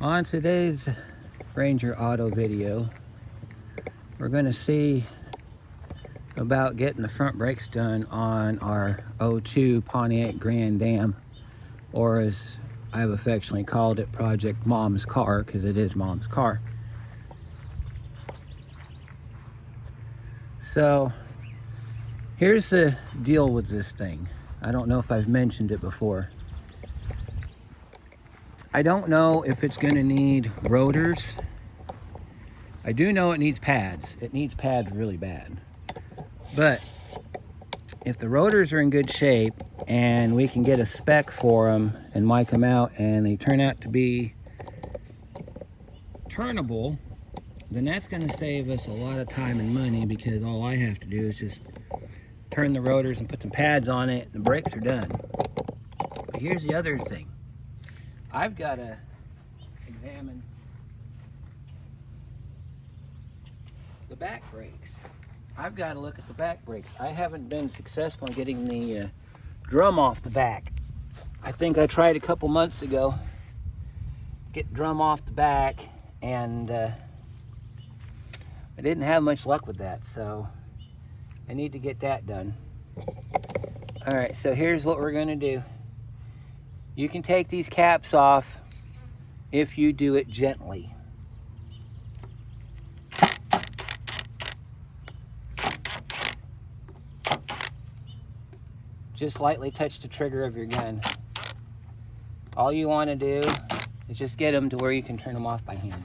On today's Ranger Auto video, we're going to see about getting the front brakes done on our 02 Pontiac Grand Dam, or as I've affectionately called it, Project Mom's Car, because it is Mom's car. So here's the deal with this thing. I don't know if I've mentioned it before. I don't know if it's going to need rotors. I do know it needs pads. It needs pads really bad. But if the rotors are in good shape and we can get a spec for them and mic them out and they turn out to be turnable, then that's going to save us a lot of time and money, because all I have to do is just turn the rotors and put some pads on it and the brakes are done. But here's the other thing. I've got to examine the back brakes. I've got to look at the back brakes. I haven't been successful in getting the drum off the back. I think I tried a couple months ago to get the drum off the back, and I didn't have much luck with that, so I need to get that done. All right, so here's what we're going to do. You can take these caps off if you do it gently. Just lightly touch the trigger of your gun. All you want to do is just get them to where you can turn them off by hand.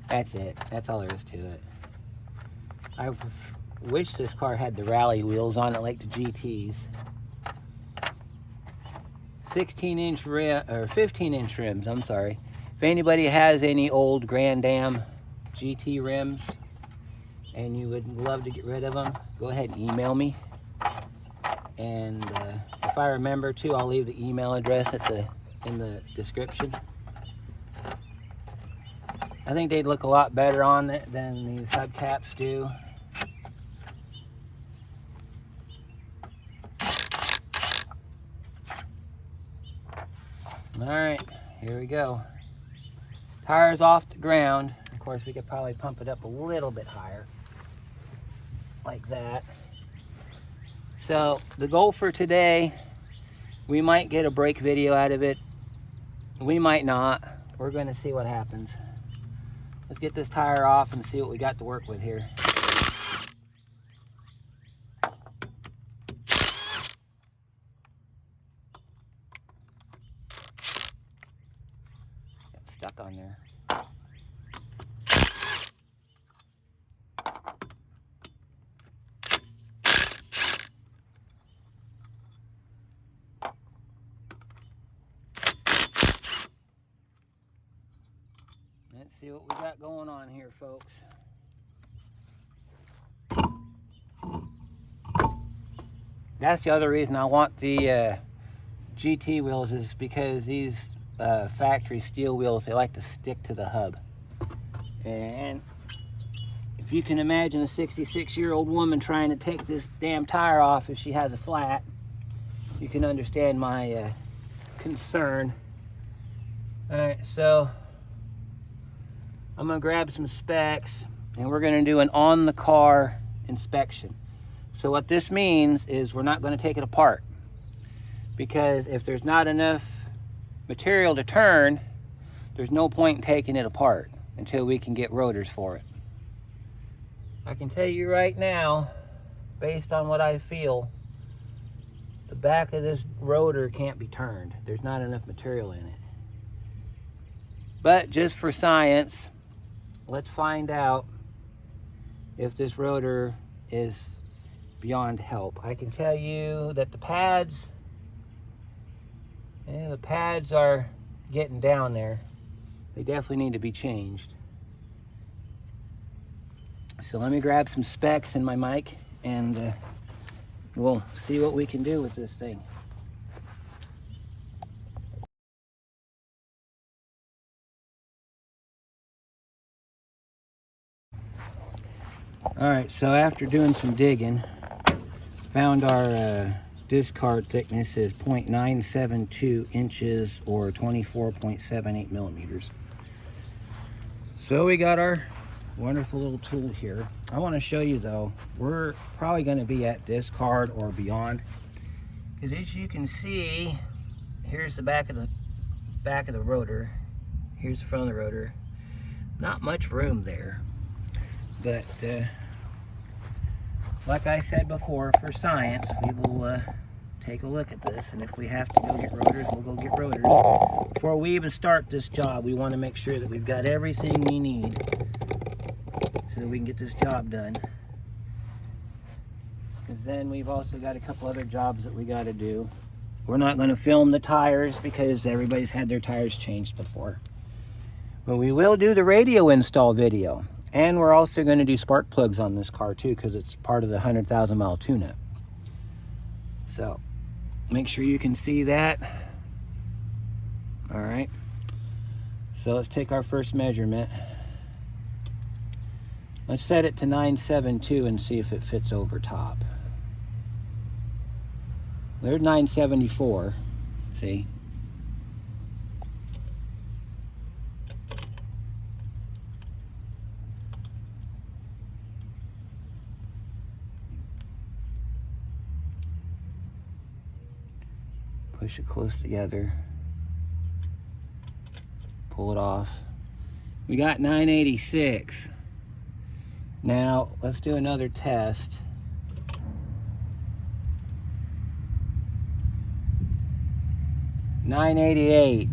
That's it. That's all there is to it. I wish this car had the rally wheels on it like the GTs. 16-inch rim, or 15-inch rims, I'm sorry. If anybody has any old Grand Dam GT rims and you would love to get rid of them, go ahead and email me. And if I remember to, I'll leave the email address in the description. I think they'd look a lot better on it than these hubcaps do. All right, here we go. Tires off the ground. Of course, we could probably pump it up a little bit higher, like that. So the goal for today, we might get a brake video out of it. We might not. We're going to see what happens. Let's get this tire off and see what we got to work with here. Stuck on there. Let's see what we got going on here, folks. That's the other reason I want the GT wheels, is because these factory steel wheels, they like to stick to the hub. And if you can imagine a 66-year-old woman trying to take this damn tire off if she has a flat, you can understand my concern. All right, so I'm gonna grab some specs and we're gonna do an on-the-car inspection. So what this means is we're not gonna take it apart, because if there's not enough material to turn, there's no point in taking it apart until we can get rotors for it. I can tell you right now, based on what I feel, the back of this rotor can't be turned. There's not enough material in it. But just for science, let's find out if this rotor is beyond help. I can tell you that the pads are getting down there. They definitely need to be changed. So let me grab some specs in my mic and we'll see what we can do with this thing. All right, so after doing some digging, found our discard thickness is 0.972 inches or 24.78 millimeters. So we got our wonderful little tool here. I want to show you though, we're probably going to be at discard or beyond, because as you can see, here's the back of the rotor, here's the front of the rotor. Not much room there, but like I said before, for science, we will take a look at this, and if we have to go get rotors, we'll go get rotors. Before we even start this job, we want to make sure that we've got everything we need so that we can get this job done. Because then we've also got a couple other jobs that we got to do. We're not going to film the tires because everybody's had their tires changed before. But we will do the radio install video. And we're also going to do spark plugs on this car too, because it's part of the 100,000 mile tune-up. So make sure you can see that. All right. So let's take our first measurement. Let's set it to 972 and see if it fits over top. There's 974. See? Push it close together. Pull it off. We got 986. Now, let's do another test. $988.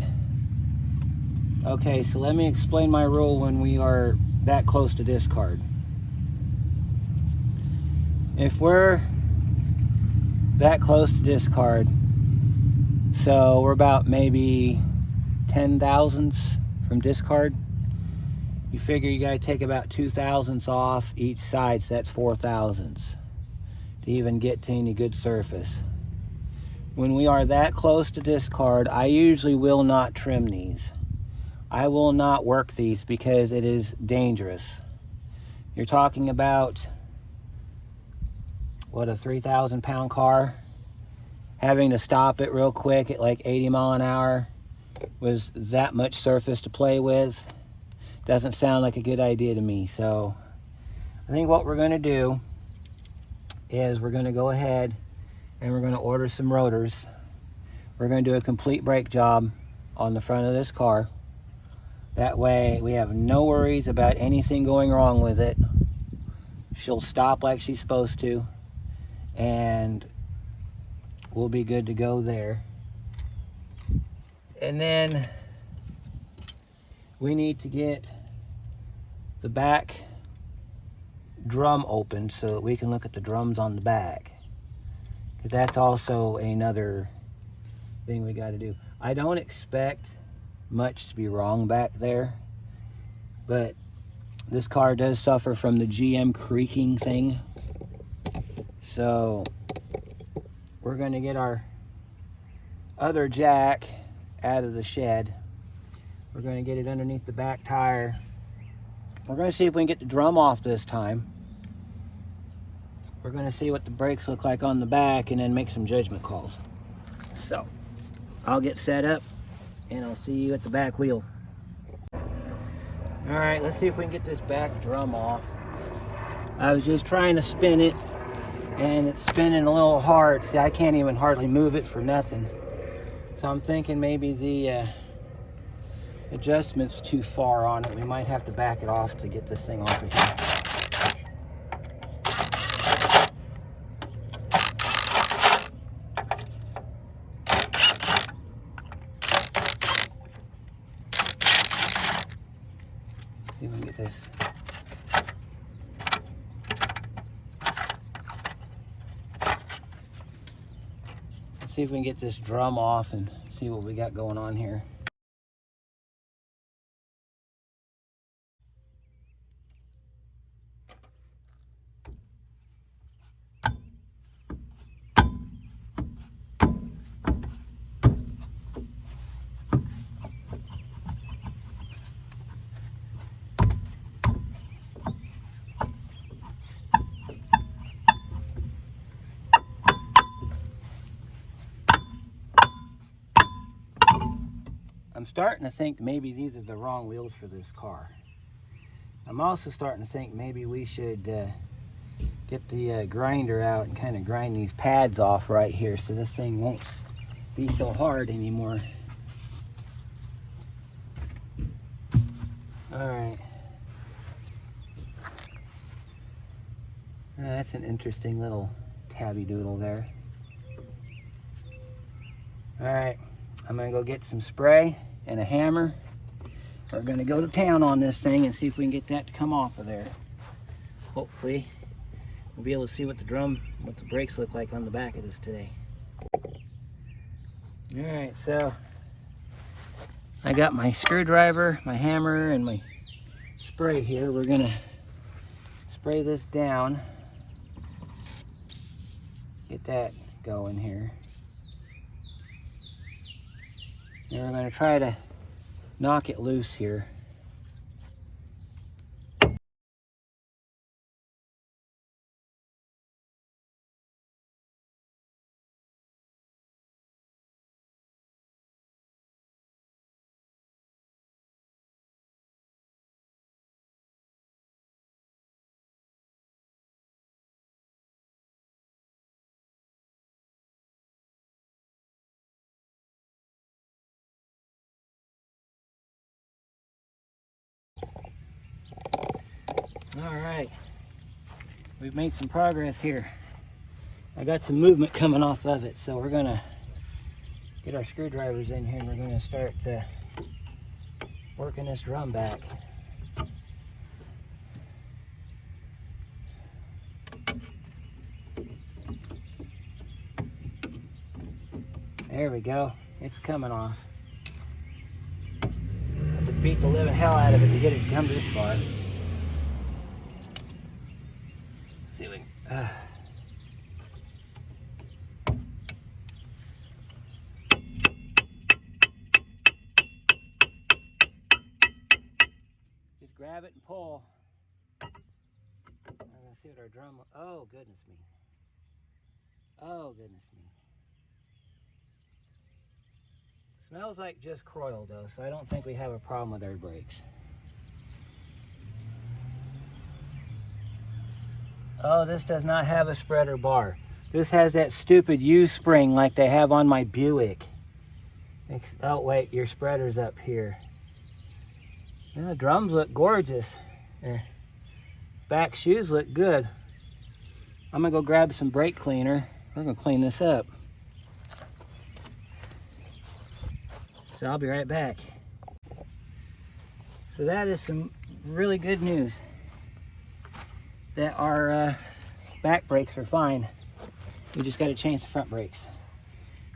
Okay, so let me explain my rule when we are that close to discard. If we're that close to discard, so we're about maybe 10 thousandths from discard, you figure you got to take about 2 thousandths off each side, so that's 4 thousandths to even get to any good surface. When we are that close to discard, I usually will not trim these. I will not work these because it is dangerous. You're talking about, what, a 3,000 pound car? Having to stop it real quick at like 80 mile an hour with that much surface to play with doesn't sound like a good idea to me. So I think what we're going to do is we're going to go ahead and we're going to order some rotors. We're going to do a complete brake job on the front of this car. That way we have no worries about anything going wrong with it. She'll stop like she's supposed to, and we'll be good to go there. And then we need to get the back drum opened so that we can look at the drums on the back, because that's also another thing we got to do. I don't expect much to be wrong back there, but this car does suffer from the GM creaking thing. So we're going to get our other jack out of the shed. We're going to get it underneath the back tire. We're going to see if we can get the drum off this time. We're going to see what the brakes look like on the back and then make some judgment calls. So I'll get set up and I'll see you at the back wheel. All right, let's see if we can get this back drum off. I was just trying to spin it and it's spinning a little hard. See, I can't even hardly move it for nothing. So I'm thinking maybe the adjustment's too far on it. We might have to back it off to get this thing off of here. See if we can get this. Let's see if we can get this drum off and see what we got going on here. I'm starting to think maybe these are the wrong wheels for this car. I'm also starting to think maybe we should get the grinder out and kind of grind these pads off right here so this thing won't be so hard anymore. Alright. That's an interesting little tabby doodle there. Alright, I'm going to go get some spray and a hammer. We're going to go to town on this thing and see if we can get that to come off of there. Hopefully, we'll be able to see what the brakes look like on the back of this today. Alright, so I got my screwdriver, my hammer, and my spray here. We're going to spray this down. Get that going here. And we're going to try to knock it loose here. All right, we've made some progress here. I got some movement coming off of it, so we're gonna get our screwdrivers in here and we're gonna start working this drum back. There we go, it's coming off. Have to beat the living hell out of it to get it to come this far. See if we can, just grab it and pull. I'm gonna see what our drum. Oh goodness me. Oh goodness me. Smells like just coil though, so I don't think we have a problem with our brakes. Oh, this does not have a spreader bar. This has that stupid U-spring like they have on my Buick. Oh wait, your spreader's up here. Yeah, the drums look gorgeous. Their back shoes look good. I'm gonna go grab some brake cleaner. We're gonna clean this up. So I'll be right back. So that is some really good news. That our back brakes are fine. We just got to change the front brakes.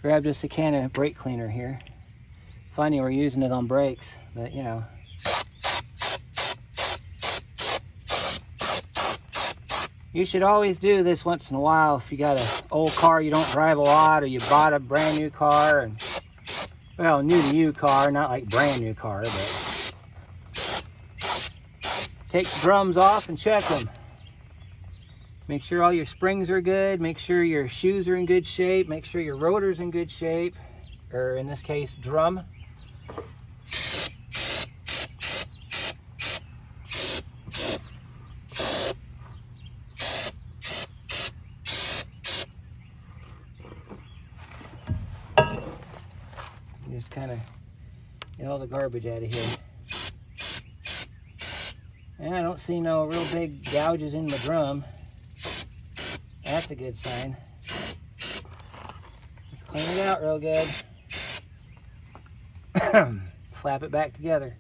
Grabbed just a can of brake cleaner here. Funny we're using it on brakes, but you know. You should always do this once in a while if you got an old car you don't drive a lot, or you bought a brand new car, and well, new to you car, not like brand new car, but take the drums off and check them. Make sure all your springs are good. Make sure your shoes are in good shape. Make sure your rotor's in good shape, or in this case, drum. Just kind of get all the garbage out of here. And I don't see no real big gouges in the drum. That's a good sign. Let's clean it out real good. Slap it back together.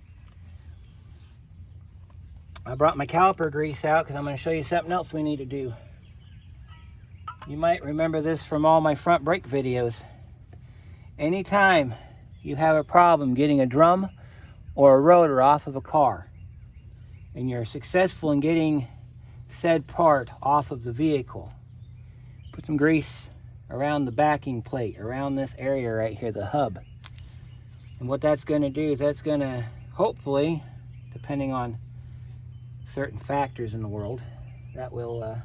I brought my caliper grease out because I'm going to show you something else we need to do. You might remember this from all my front brake videos. Anytime you have a problem getting a drum or a rotor off of a car, and you're successful in getting said part off of the vehicle, put some grease around the backing plate, around this area right here, the hub. And what that's going to do is that's going to hopefully, depending on certain factors in the world, that will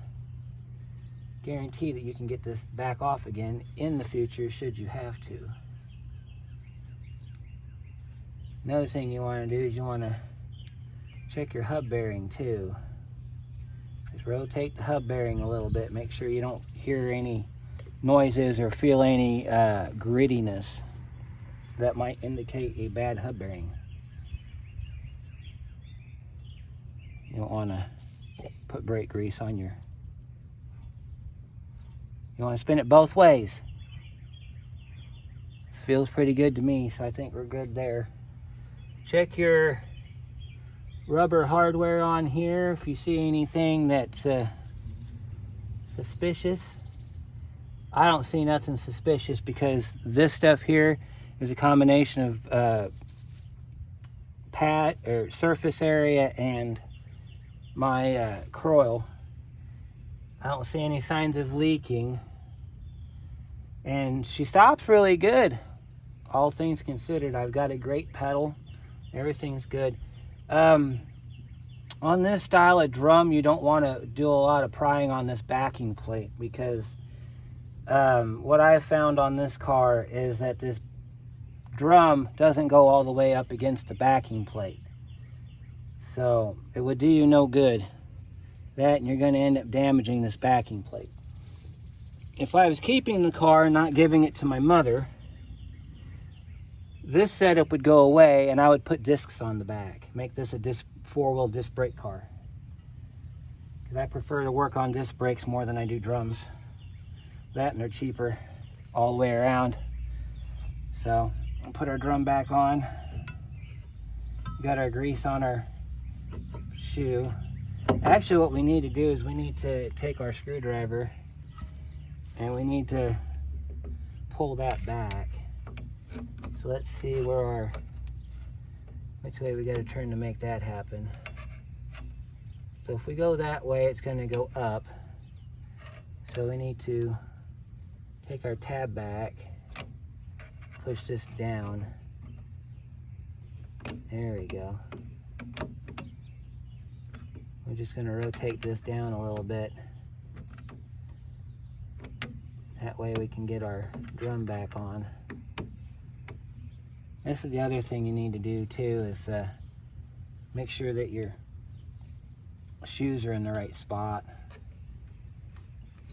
guarantee that you can get this back off again in the future should you have to. Another thing you want to do is you want to check your hub bearing too. Just rotate the hub bearing a little bit. Make sure you don't hear any noises or feel any grittiness that might indicate a bad hub bearing. You don't want to put brake grease on your... You want to spin it both ways. This feels pretty good to me, so I think we're good there. Check your rubber hardware on here if you see anything that's suspicious. I don't see nothing suspicious because this stuff here is a combination of pad or surface area and my coil. I don't see any signs of leaking, and she stops really good, all things considered. I've got a great pedal, everything's good. On this style of drum, you don't want to do a lot of prying on this backing plate, because what I found on this car is that this drum doesn't go all the way up against the backing plate, so it would do you no good. That, and you're going to end up damaging this backing plate. If I was keeping the car and not giving it to my mother, this setup would go away and I would put discs on the back, make this a four-wheel disc brake car, because I prefer to work on disc brakes more than I do drums. That, and they're cheaper all the way around. So we'll put our drum back on. Got our grease on our shoe. Actually, what we need to do is we need to take our screwdriver and we need to pull that back. So let's see which way we got to turn to make that happen. So if we go that way, it's going to go up. So we need to take our tab back, push this down. There we go. We're just going to rotate this down a little bit. That way we can get our drum back on. This is the other thing you need to do too, is make sure that your shoes are in the right spot.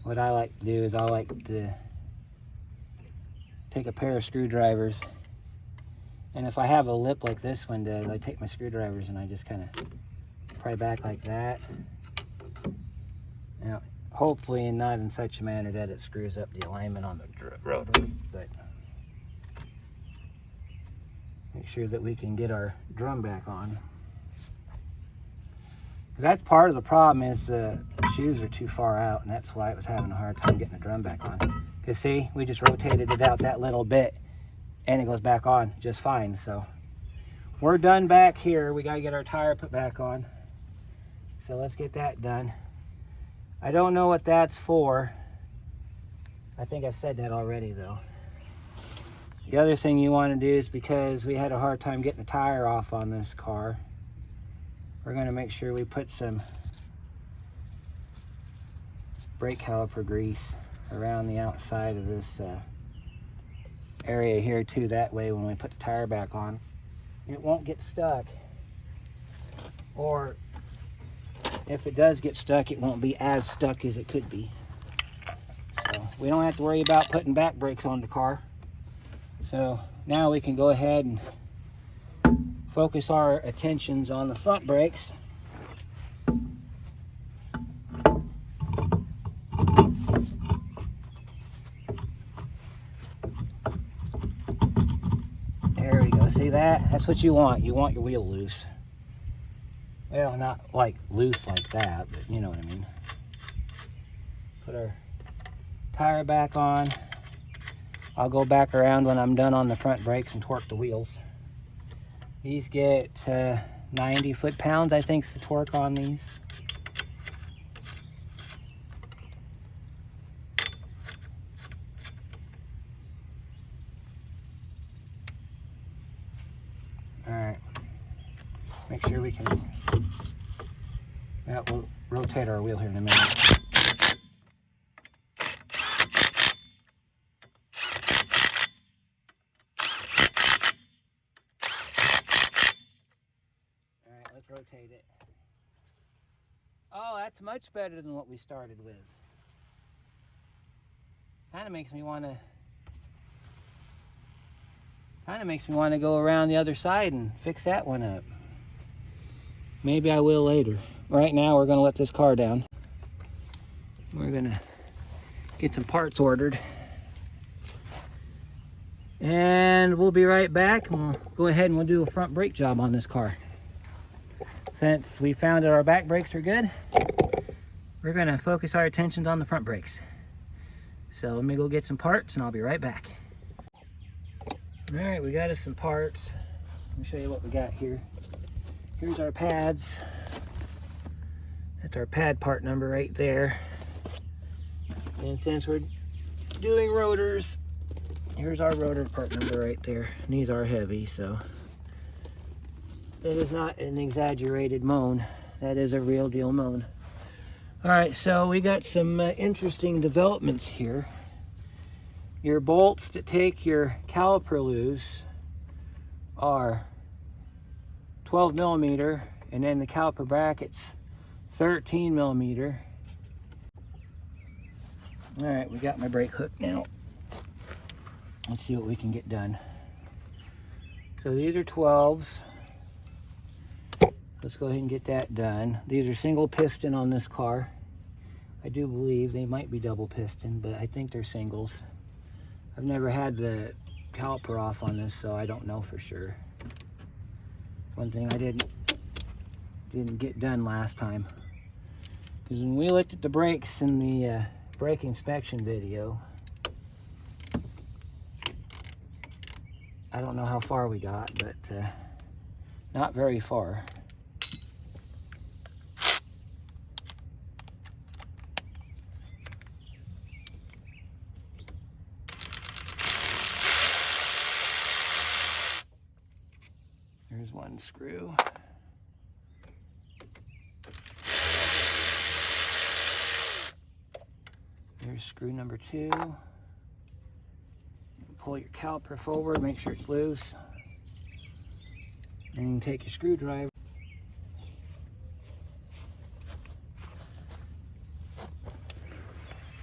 What I like to do is I like to take a pair of screwdrivers, and if I have a lip like this one does, I take my screwdrivers and I just kind of pry back like that. Now, hopefully not in such a manner that it screws up the alignment on the rotor, but make sure that we can get our drum back on. That's part of the problem, is the shoes are too far out, and that's why I was having a hard time getting the drum back on. Because see, we just rotated it out that little bit and it goes back on just fine. So we're done back here. We got to get our tire put back on. So let's get that done. I don't know what that's for. I think I've said that already though. The other thing you want to do is, because we had a hard time getting the tire off on this car, we're going to make sure we put some brake caliper grease around the outside of this area here too. That way when we put the tire back on, it won't get stuck. Or if it does get stuck, it won't be as stuck as it could be. So we don't have to worry about putting back brakes on the car. So now we can go ahead and focus our attentions on the front brakes. There we go. See that? That's what you want. You want your wheel loose. Well, not like loose like that, but you know what I mean. Put our tire back on. I'll go back around when I'm done on the front brakes and torque the wheels. These get 90 foot-pounds, I think, is the torque on these. All right. Make sure we can. Yeah, we'll rotate our wheel here in a minute. Let's rotate it. Oh, that's much better than what we started with. Kind of makes me want to go around the other side and fix that one up. Maybe I will later. Right now we're going to let this car down. We're going to get some parts ordered. And we'll be right back. We'll go ahead and we'll do a front brake job on this car. Since we found that our back brakes are good, we're going to focus our attentions on the front brakes. So let me go get some parts and I'll be right back. All right, we got us some parts. Let me show you what we got here. Here's our pads. That's our pad part number right there. And since we're doing rotors, here's our rotor part number right there. And these are heavy, so that is not an exaggerated moan. That is a real deal moan. All right, so we got some interesting developments here. Your bolts that take your caliper loose are 12 millimeter, and then the caliper brackets 13 millimeter. All right, we got my brake hook now. Let's see what we can get done. So these are 12s. Let's go ahead and get that done. These are single piston on this car. I do believe they might be double piston, but I think they're singles. I've never had the caliper off on this, so I don't know for sure. One thing I didn't get done last time, because when we looked at the brakes in the brake inspection video, I don't know how far we got, but not very far. There's one screw. There's screw number 2. Pull your caliper forward, make sure it's loose. And you take your screwdriver.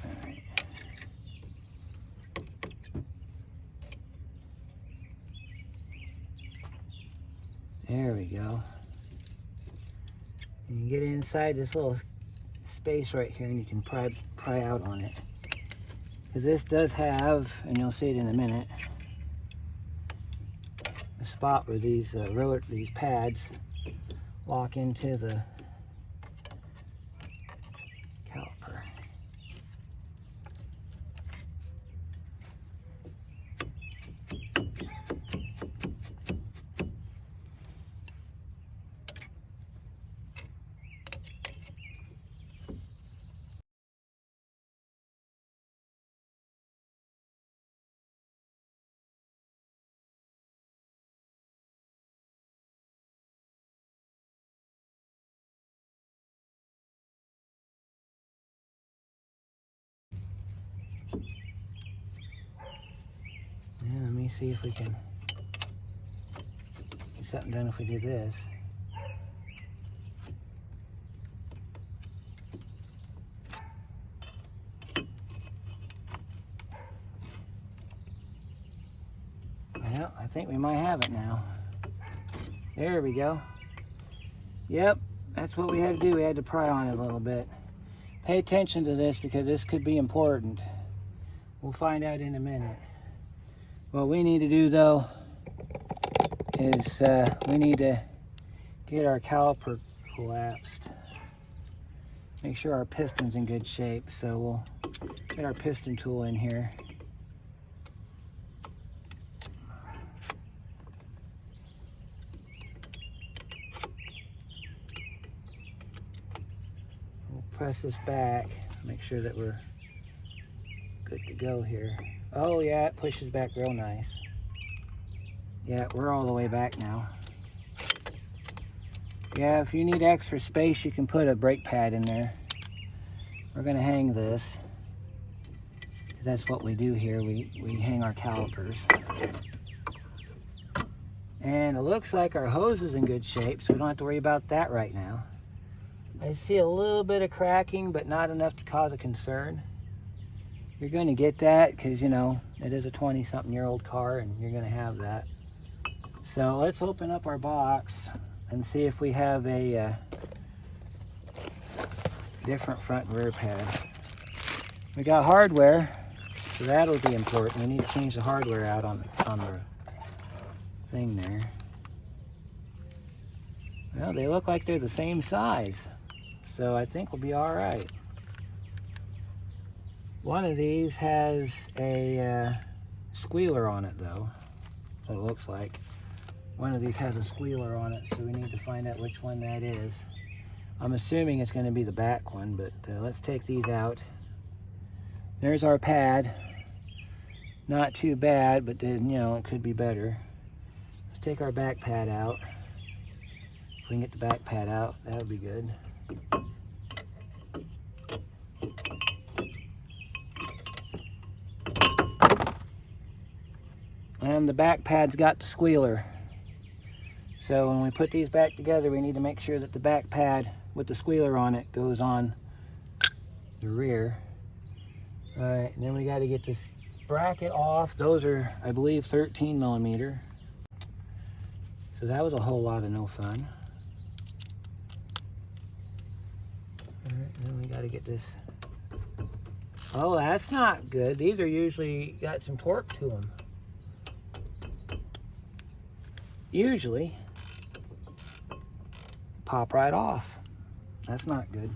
Alright. There we go. And you get inside this little space right here and you can pry out on it. Because this does have, and you'll see it in a minute, a spot where these pads lock into the caliper. Yeah, let me see if we can get something done if we do this. Well, I think we might have it now. There we go. Yep, that's what we had to do. We had to pry on it a little bit. Pay attention to this because this could be important. We'll find out in a minute. What we need to do though is we need to get our caliper collapsed. Make sure our piston's in good shape. So we'll get our piston tool in here. We'll press this back, make sure that we're good to go here. Oh yeah, it pushes back real nice. Yeah, we're all the way back now. Yeah, if you need extra space, you can put a brake pad in there. We're gonna hang this, because that's what we do here. We hang our calipers. And it looks like our hose is in good shape, so we don't have to worry about that right now. I see a little bit of cracking, but not enough to cause a concern. You're going to get that because, you know, it is a 20-something-year-old car, and you're going to have that. So let's open up our box and see if we have a different front and rear pad. We got hardware, so that'll be important. We need to change the hardware out on the thing there. Well, they look like they're the same size, so I think we'll be all right. One of these has a squealer on it, though. It looks like one of these has a squealer on it, so we need to find out which one that is. I'm assuming it's going to be the back one, but let's take these out. There's our pad. Not too bad, but then, you know, it could be better. Let's take our back pad out. If we can get the back pad out, that would be good. And the back pad's got the squealer. So when we put these back together, we need to make sure that the back pad with the squealer on it goes on the rear. All right, and then we got to get this bracket off. Those are, I believe, 13 millimeter. So that was a whole lot of no fun. All right, then we got to get this. Oh, that's not good. These are usually got some torque to them. Usually pop right off. That's not good.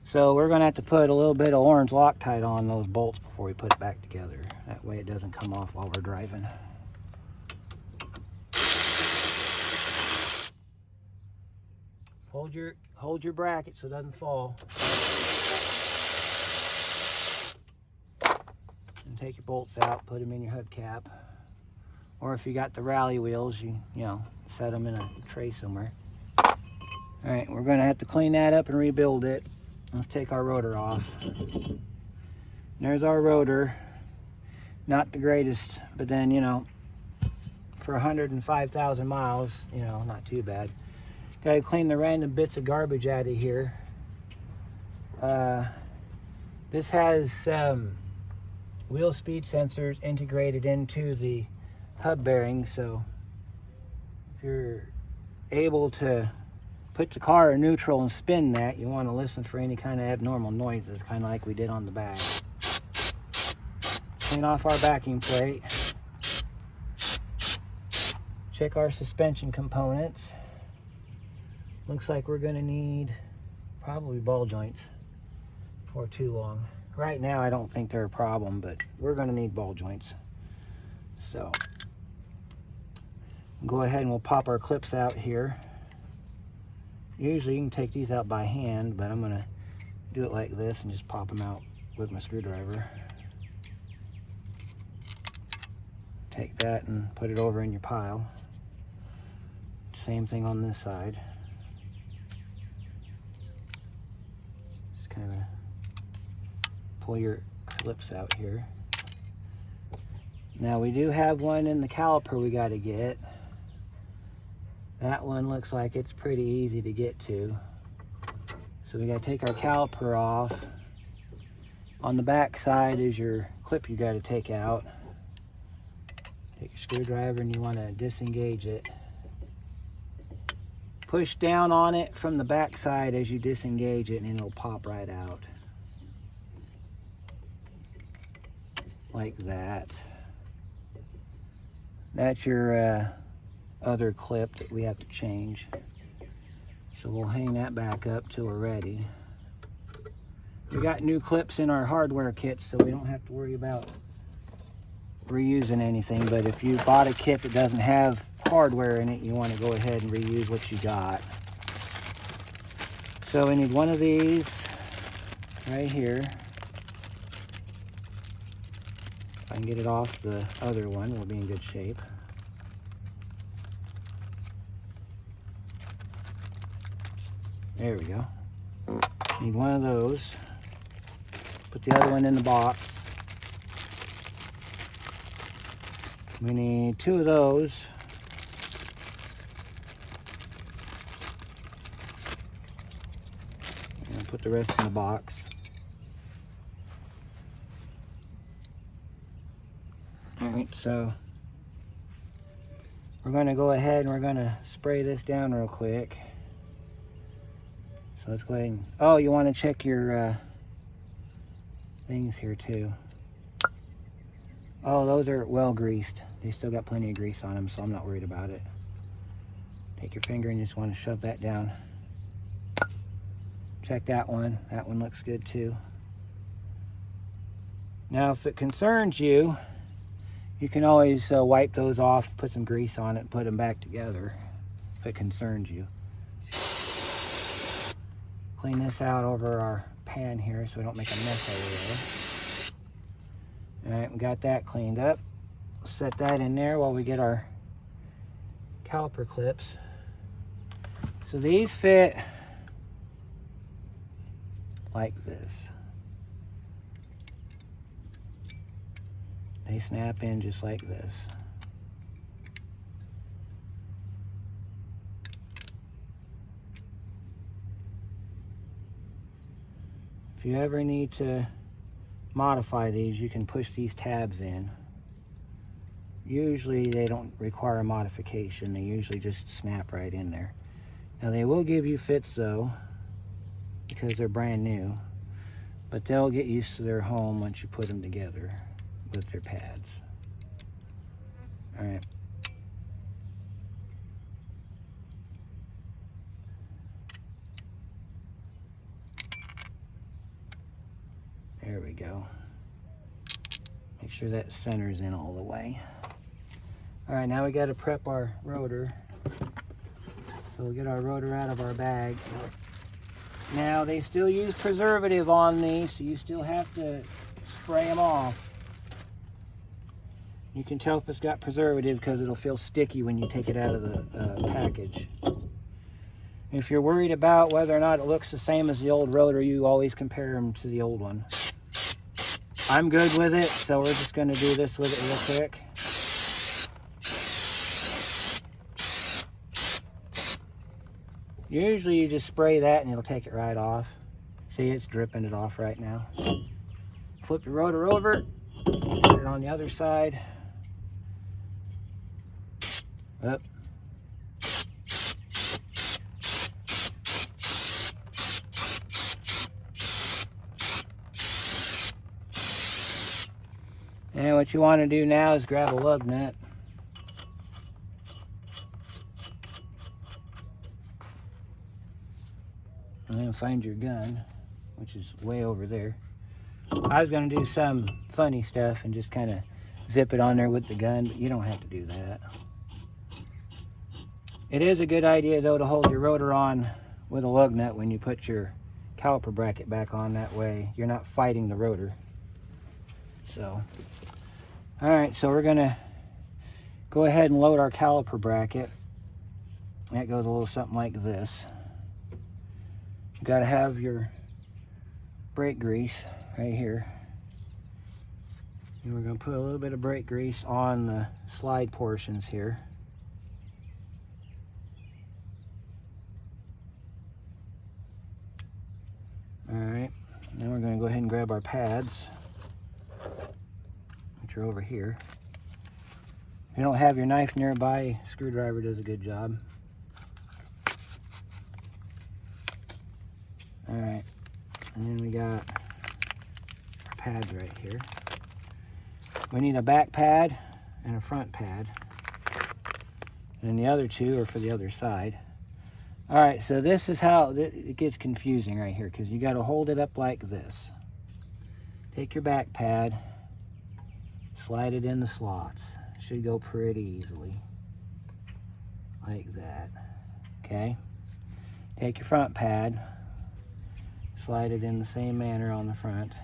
So we're going to have to put a little bit of orange Loctite on those bolts before we put it back together. That way it doesn't come off while we're driving. Hold your bracket so it doesn't fall. And take your bolts out, put them in your hubcap. Or if you got the rally wheels, you know, set them in a tray somewhere. All right, we're going to have to clean that up and rebuild it. Let's take our rotor off. There's our rotor. Not the greatest, but then, you know, for 105,000 miles, you know, not too bad. Got to clean the random bits of garbage out of here. This has wheel speed sensors integrated into the hub bearing, so if you're able to put the car in neutral and spin that, you want to listen for any kind of abnormal noises, kind of like we did on the back. Clean off our backing plate. Check our suspension components. Looks like we're going to need probably ball joints before too long. Right now I don't think they're a problem, but we're going to need ball joints. So go ahead and we'll pop our clips out here. Usually you can take these out by hand, but I'm going to do it like this and just pop them out with my screwdriver. Take that and put it over in your pile. Same thing on this side. Just kind of pull your clips out here. Now we do have one in the caliper we got to get. That one looks like it's pretty easy to get to. So we got to take our caliper off. On the back side is your clip you got to take out. Take your screwdriver and you want to disengage it. Push down on it from the back side as you disengage it and it'll pop right out. Like that. That's your other clip that we have to change. So we'll hang that back up till we're ready. We got new clips in our hardware kits, so we don't have to worry about reusing anything. But if you bought a kit that doesn't have hardware in it, you want to go ahead and reuse what you got. So we need one of these right here. If I can get it off the other one, we'll be in good shape. There we go. Need one of those. Put the other one in the box. We need two of those. put the rest in the box. Alright, so we're going to go ahead and we're going to spray this down real quick. So let's go ahead and, oh, you want to check your things here too. Oh, those are well greased. They still got plenty of grease on them, so I'm not worried about it. Take your finger and you just want to shove that down. Check that one. That one looks good too. Now, if it concerns you, you can always wipe those off, put some grease on it, and put them back together if it concerns you. Clean this out over our pan here so we don't make a mess over there. All right, we got that cleaned up. Set that in there while we get our caliper clips. So these fit like this. They snap in just like this. If you ever need to modify these, you can push these tabs in. Usually they don't require a modification. They usually just snap right in there. Now they will give you fits though, because they're brand new, but they'll get used to their home once you put them together with their pads. All right. There we go. Make sure that centers in all the way. All right, now we got to prep our rotor. So we'll get our rotor out of our bag. Now they still use preservative on these, so you still have to spray them off. You can tell if it's got preservative because it'll feel sticky when you take it out of the package. If you're worried about whether or not it looks the same as the old rotor, you always compare them to the old one. I'm good with it, so we're just going to do this with it real quick. Usually you just spray that and it'll take it right off. See, it's dripping it off right now. Flip your rotor over, put it on the other side. Up. And what you want to do now is grab a lug nut. And then find your gun, which is way over there. I was going to do some funny stuff and just kind of zip it on there with the gun, but you don't have to do that. It is a good idea though to hold your rotor on with a lug nut when you put your caliper bracket back on. That way you're not fighting the rotor. So, all right, so we're gonna go ahead and load our caliper bracket. That goes a little something like this. You gotta have your brake grease right here. And we're gonna put a little bit of brake grease on the slide portions here. All right, then we're gonna go ahead and grab our pads, which are over here. If you don't have your knife nearby, screwdriver does a good job. All right, and then we got our pads right here. We need a back pad and a front pad. And then the other two are for the other side. All right, so this is how it gets confusing right here, because you got to hold it up like this. Take your back pad, slide it in the slots. Should go pretty easily, like that, okay? Take your front pad, slide it in the same manner on the front,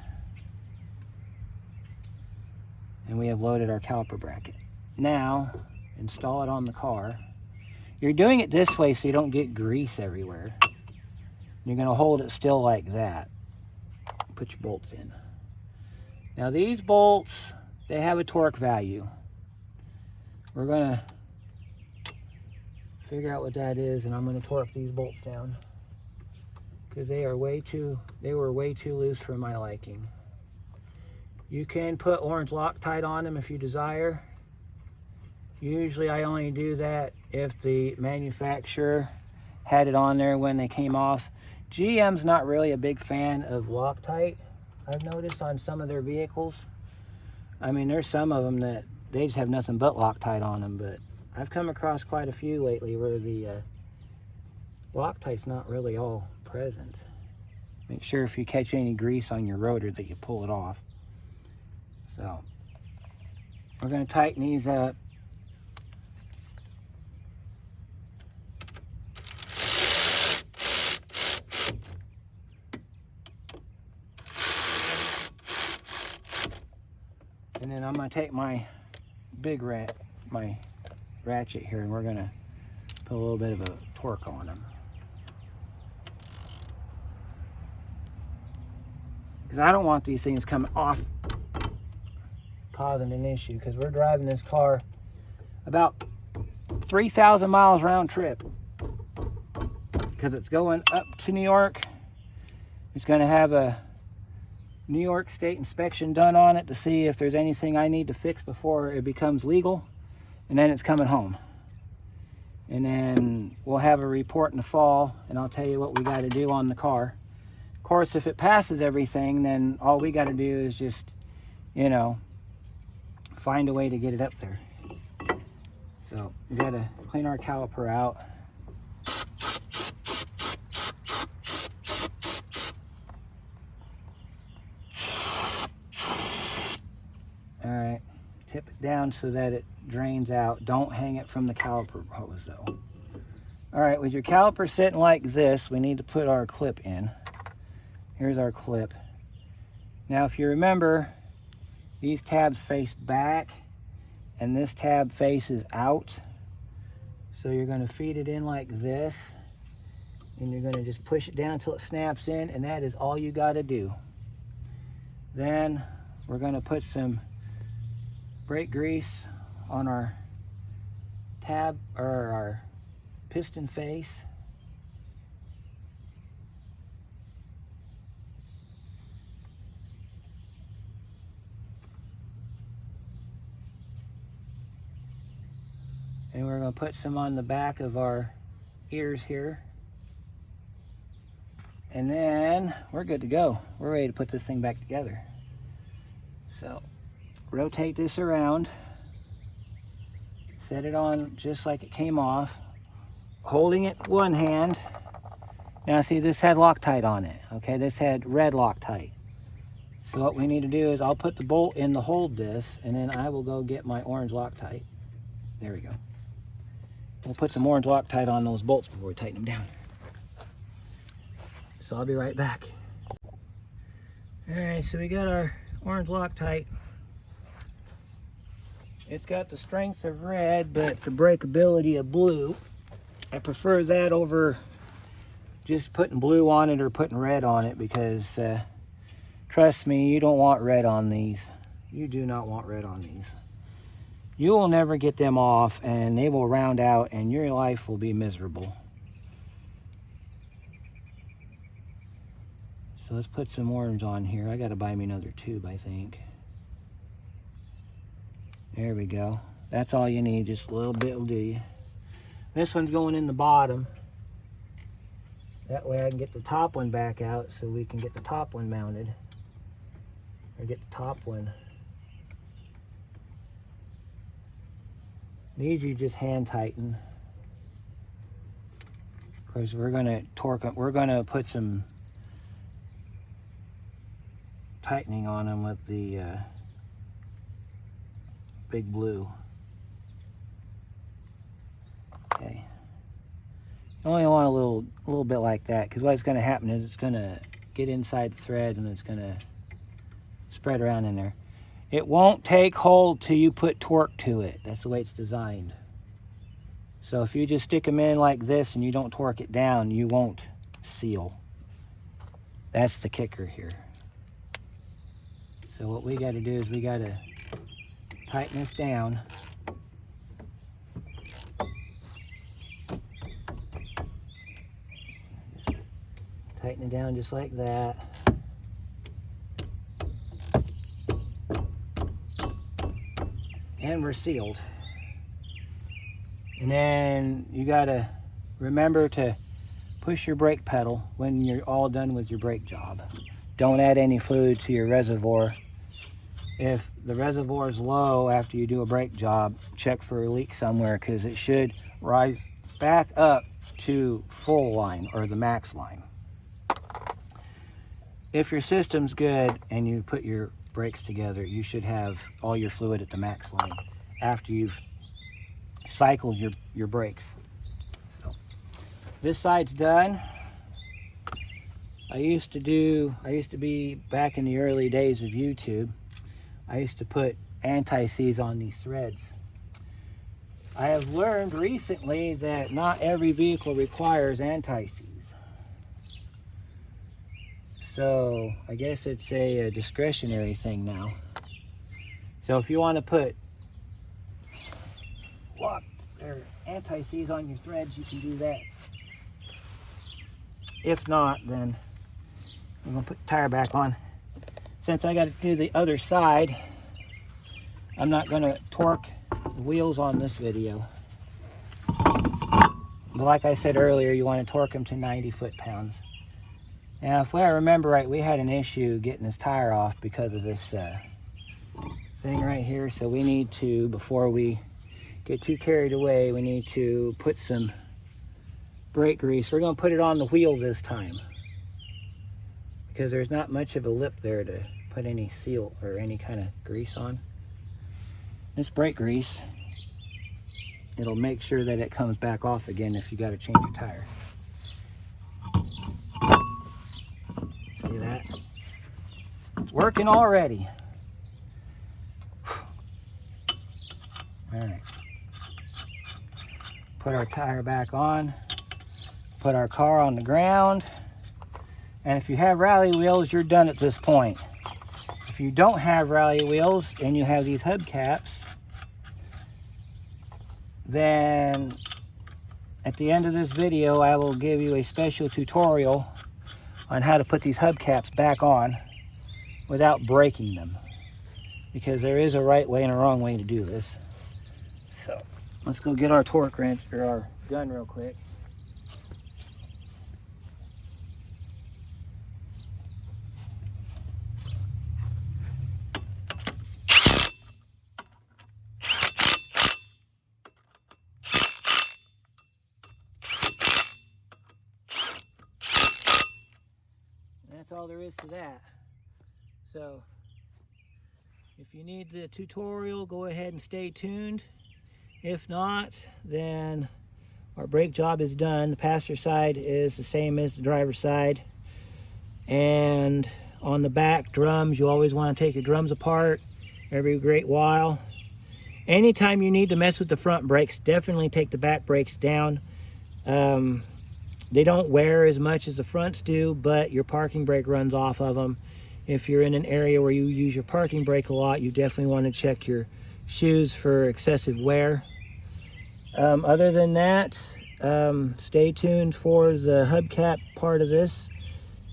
and we have loaded our caliper bracket. Now, install it on the car. You're doing it this way so you don't get grease everywhere. You're going to hold it still like that. Put your bolts in. Now these bolts, they have a torque value. We're going to figure out what that is, and I'm going to torque these bolts down. because they were way too loose for my liking. You can put orange Loctite on them if you desire. Usually I only do that if the manufacturer had it on there when they came off. GM's not really a big fan of Loctite, I've noticed on some of their vehicles. I mean, there's some of them that they just have nothing but Loctite on them, but I've come across quite a few lately where the Loctite's not really all present. Make sure if you catch any grease on your rotor that you pull it off. So, we're going to tighten these up. And then I'm going to take my my ratchet here, and we're going to put a little bit of a torque on them. Because I don't want these things coming off causing an issue, because we're driving this car about 3,000 miles round trip, because it's going up to New York. It's going to have a New York State inspection done on it to see if there's anything I need to fix before it becomes legal, and then it's coming home. And then we'll have a report in the fall, and I'll tell you what we got to do on the car. Of course, if it passes everything, then all we got to do is just, you know, find a way to get it up there. So we got to clean our caliper out. All right, tip it down so that it drains out. Don't hang it from the caliper hose though. All right, with your caliper sitting like this, we need to put our clip in. Here's our clip. Now, if you remember, these tabs face back and this tab faces out. So you're going to feed it in like this, and you're going to just push it down until it snaps in, and that is all you got to do. Then we're going to put some brake grease on our tab, or our piston face. And we're going to put some on the back of our ears here. And then we're good to go. We're ready to put this thing back together. So, rotate this around. Set it on just like it came off. Holding it one hand. Now see, this had Loctite on it. Okay, this had red Loctite. So what we need to do is I'll put the bolt in to hold this, and then I will go get my orange Loctite. There we go. We'll put some orange Loctite on those bolts before we tighten them down. So I'll be right back. All right, so we got our orange Loctite. It's got the strength of red, but the breakability of blue. I prefer that over just putting blue on it or putting red on it, because trust me, you don't want red on these. You do not want red on these. You will never get them off, and they will round out, and your life will be miserable. So let's put some orange on here. I gotta buy me another tube, I think. There we go. That's all you need, just a little bit will do you. This one's going in the bottom. That way I can get the top one back out, so we can get the top one mounted. Or get the top one. These you just hand tighten. Of course, we're gonna torque them. We're gonna put some tightening on them with the big blue. Okay. You only want a little bit like that, because what's going to happen is it's going to get inside the thread and it's going to spread around in there. It won't take hold till you put torque to it. That's the way it's designed. So if you just stick them in like this and you don't torque it down, you won't seal. That's the kicker here. So what we got to do is we got to tighten this down. Just Tighten it down just like that. And we're sealed. And then you gotta remember to push your brake pedal when you're all done with your brake job. Don't add any fluid to your reservoir. If the reservoir is low after you do a brake job, check for a leak somewhere, because it should rise back up to full line or the max line. If your system's good and you put your brakes together, you should have all your fluid at the max line after you've cycled your brakes. So this side's done. I used to be back in the early days of YouTube, I used to put anti-seize on these threads. I have learned recently that not every vehicle requires anti-seize. So I guess it's a discretionary thing now. So if you want to put lock or anti-seize on your threads, you can do that. If not, then I'm gonna put the tire back on. Since I got to do the other side, I'm not gonna torque the wheels on this video. But like I said earlier, you want to torque them to 90 foot-pounds. Now, if I remember right, we had an issue getting this tire off because of this thing right here. So we need to, before we get too carried away, we need to put some brake grease. We're going to put it on the wheel this time, because there's not much of a lip there to put any seal or any kind of grease on. This brake grease, it'll make sure that it comes back off again if you got to change your tire. See that? It's working already. All right. Put our tire back on. Put our car on the ground. And if you have rally wheels, you're done at this point. If you don't have rally wheels and you have these hubcaps, then at the end of this video, I will give you a special tutorial on how to put these hubcaps back on without breaking them, because there is a right way and a wrong way to do this. So let's go get our torque wrench or our gun real quick. That's all there is to that. So if you need the tutorial, go ahead and stay tuned. If not, then our brake job is done. The passenger side is the same as the driver's side. And on the back drums, you always want to take your drums apart every great while. Anytime you need to mess with the front brakes, definitely take the back brakes down. They don't wear as much as the fronts do, but your parking brake runs off of them. If you're in an area where you use your parking brake a lot, you definitely want to check your shoes for excessive wear. Other than that, stay tuned for the hubcap part of this.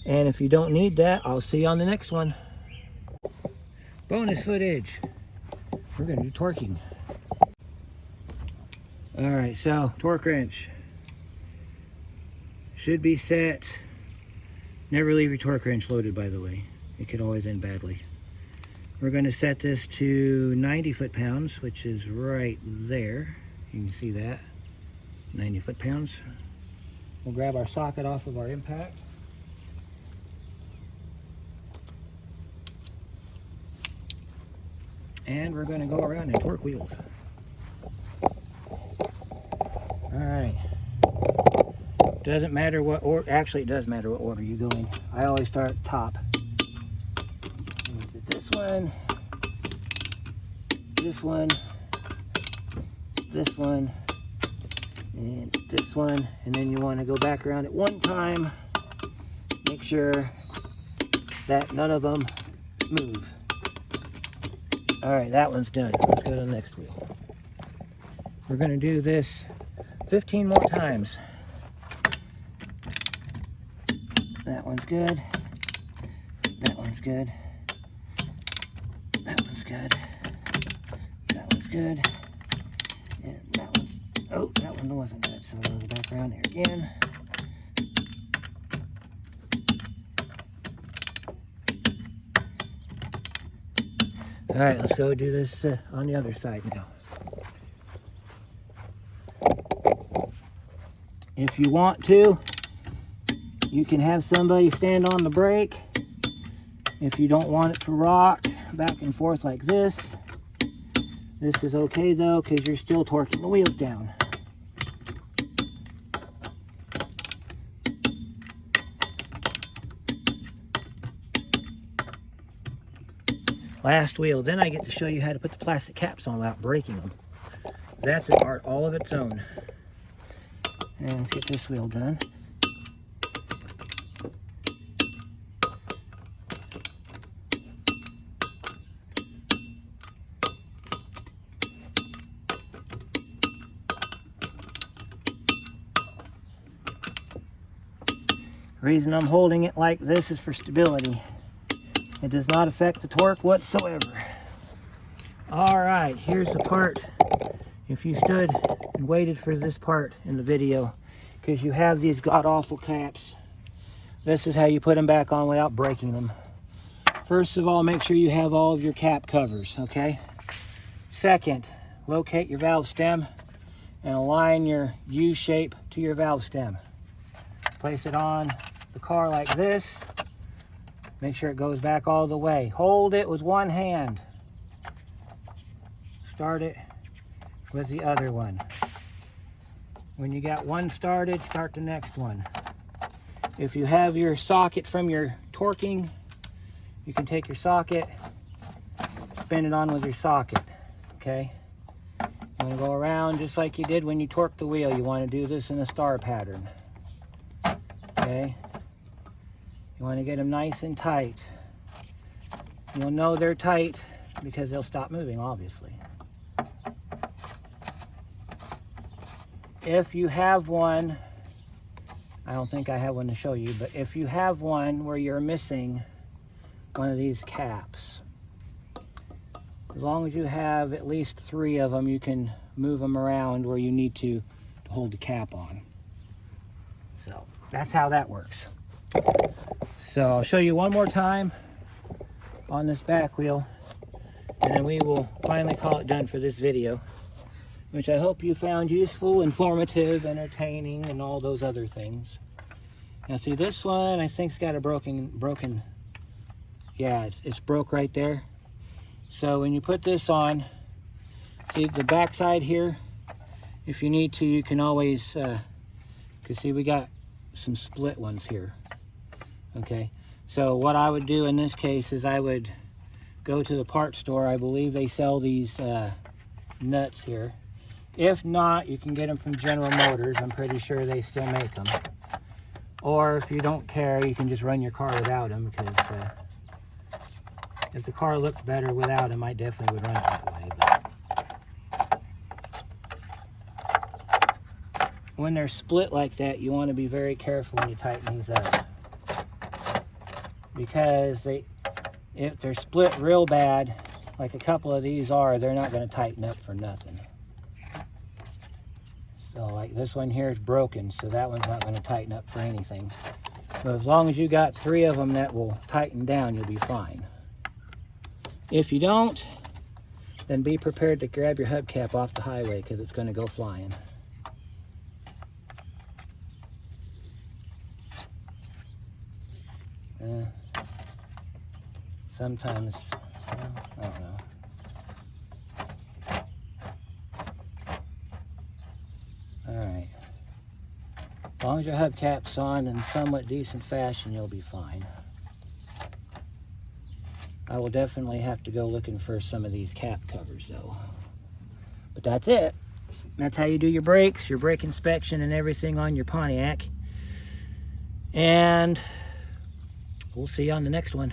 And if you don't need that, I'll see you on the next one. Bonus footage. We're going to do torquing. All right, so torque wrench should be set. Never leave your torque wrench loaded, by the way. It could always end badly. We're going to set this to 90 foot-pounds, which is right there. You can see that, 90 foot-pounds. We'll grab our socket off of our impact. And we're going to go around and torque wheels. All right. Doesn't matter what order, actually it does matter what order you go in. I always start at the top. This one, this one, this one, and this one, and then you want to go back around at one time. Make sure that none of them move. All right, that one's done. Let's go to the next wheel. We're going to do this 15 more times. That one's good. That one's good. That one's good. That one's good. And that one's, oh, that one wasn't good. So we'll go back around there again. All right, let's go do this on the other side now. If you want to, you can have somebody stand on the brake. If you don't want it to rock back and forth like this, this is okay though, because you're still torquing the wheels down. Last wheel, then I get to show you how to put the plastic caps on without breaking them. That's an art all of its own. And let's get this wheel done. The reason I'm holding it like this is for stability. It does not affect the torque whatsoever. All right, here's the part. If you stood and waited for this part in the video, because you have these god-awful caps, this is how you put them back on without breaking them. First of all, make sure you have all of your cap covers, okay? Second, locate your valve stem and align your U shape to your valve stem. Place it on the car like this. Make sure it goes back all the way. Hold it with one hand. Start it with the other one. When you got one started, start the next one. If you have your socket from your torquing, you can take your socket, spin it on with your socket, okay? You want to go around just like you did when you torqued the wheel. You want to do this in a star pattern, okay? You want to get them nice and tight. You'll know they're tight because they'll stop moving, obviously. If you have one, I don't think I have one to show you, but if you have one where you're missing one of these caps, as long as you have at least 3 of them, you can move them around where you need to hold the cap on. So that's how that works. So I'll show you one more time on this back wheel, and then we will finally call it done for this video, which I hope you found useful, informative, entertaining, and all those other things. Now see, this one I think's got a broken, yeah, it's broke right there. So when you put this on, see the back side here, if you need to, you can always, because see we got some split ones here. Okay, so what I would do in this case is I would go to the parts store. I believe they sell these nuts here. If not, you can get them from General Motors. I'm pretty sure they still make them. Or if you don't care, you can just run your car without them, because if the car looked better without them, I definitely would run it that way. But when they're split like that, you want to be very careful when you tighten these up. Because if they're split real bad, like a couple of these are, they're not going to tighten up for nothing. So like this one here is broken, so that one's not going to tighten up for anything. But as long as you got 3 of them that will tighten down, you'll be fine. If you don't, then be prepared to grab your hubcap off the highway, because it's going to go flying. Sometimes, I don't know. Alright. As long as your hubcap's on in somewhat decent fashion, you'll be fine. I will definitely have to go looking for some of these cap covers though. But that's it. That's how you do your brakes, your brake inspection, and everything on your Pontiac. And we'll see you on the next one.